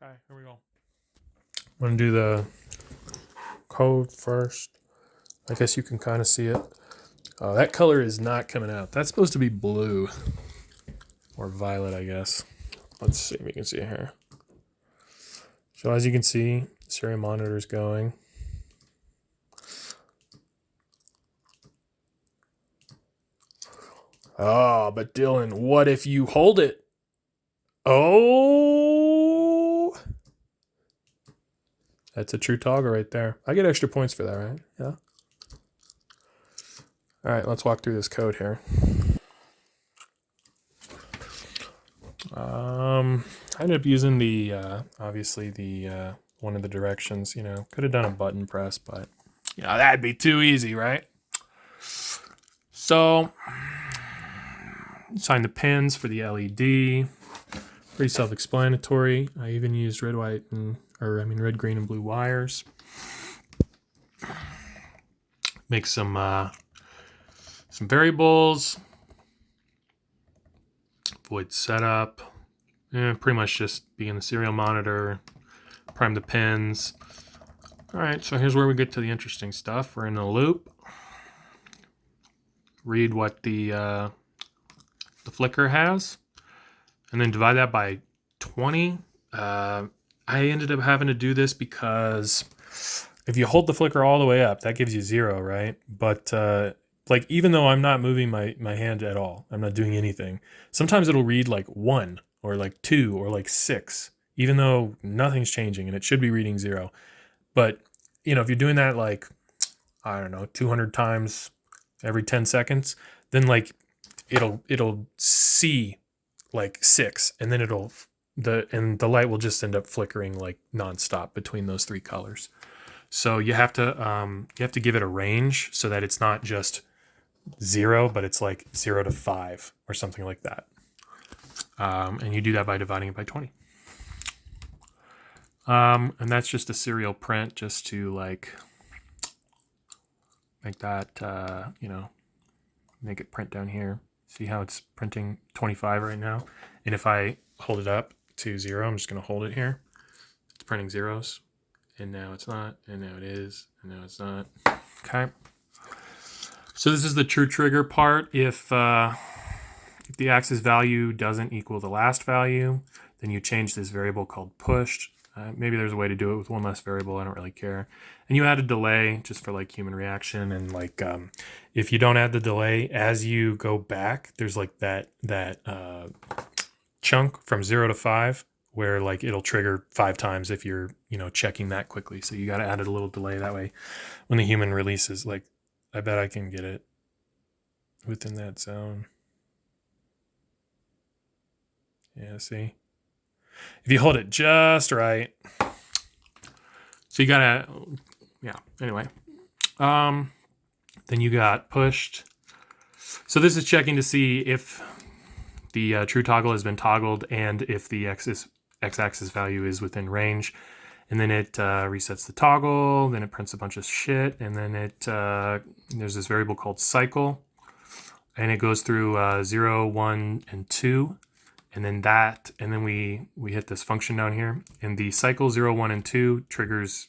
Okay, here we go. I'm going to do the code first. I guess you can kind of see it. That color is not coming out. That's supposed to be blue. Or violet, I guess. Let's see if you can see it here. So as you can see, the serial monitor is going. Oh, but Dylan, what if you hold it? Oh! That's a true toggle right there. I get extra points for that, right? Yeah. All right, let's walk through this code here. I ended up using the, obviously the, one of the directions, you know, could have done a button press, but, you know, that'd be too easy, right? So, assign the pins for the LED. Pretty self-explanatory. I even used red, green, and blue wires. Make some variables. Void setup. Pretty much just be in the serial monitor. Prime the pins. All right, so here's where we get to the interesting stuff. We're in a loop. Read what the flicker has, and then divide that by 20. I ended up having to do this because if you hold the flicker all the way up, that gives you 0, right? But like, even though I'm not moving my hand at all, I'm not doing anything, sometimes it'll read like 1 or like 2 or like 6, even though nothing's changing and it should be reading 0. But, you know, if you're doing that like, I don't know, 200 times every 10 seconds, then like it'll see like 6, and then the light will just end up flickering like nonstop between those 3 colors. So you have to give it a range so that it's not just 0, but it's like 0 to 5 or something like that. And you do that by dividing it by 20. And that's just a serial print, just to like make that, you know, make it print down here. See how it's printing 25 right now? And if I hold it up to 0, I'm just going to hold it here. It's printing zeros. And now it's not. And now it is. And now it's not. Okay. So this is the true trigger part. If the axis value doesn't equal the last value, then you change this variable called pushed. Maybe there's a way to do it with one less variable. I don't really care. And you add a delay just for like human reaction. And like, if you don't add the delay, as you go back, there's like that chunk from 0 to 5 where like it'll trigger 5 times if you're, you know, checking that quickly. So you got to add a little delay that way. When the human releases, like, I bet I can get it within that zone. Yeah, see? If you hold it just right. So you gotta, yeah, anyway. Then you got pushed. So this is checking to see if the true toggle has been toggled and if the x-axis value is within range. And then it resets the toggle, then it prints a bunch of shit, and then it there's this variable called cycle, and it goes through 0, 1, and 2. And then we hit this function down here, and the cycle 0, 1, and 2 triggers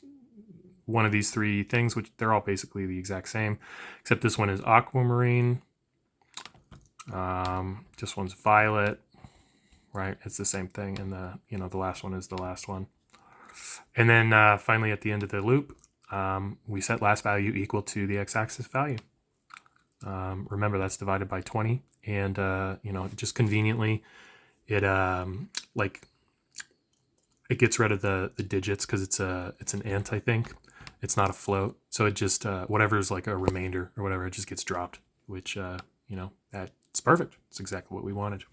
one of these 3 things, which they're all basically the exact same, except this one is aquamarine. This one's violet, right? It's the same thing, and the last one is the last one. And then finally at the end of the loop, we set last value equal to the x-axis value. Remember, that's divided by 20, and just conveniently, it gets rid of the digits because it's an int, I think. It's not a float, so it just whatever's like a remainder or whatever, it just gets dropped, which that's perfect. It's exactly what we wanted.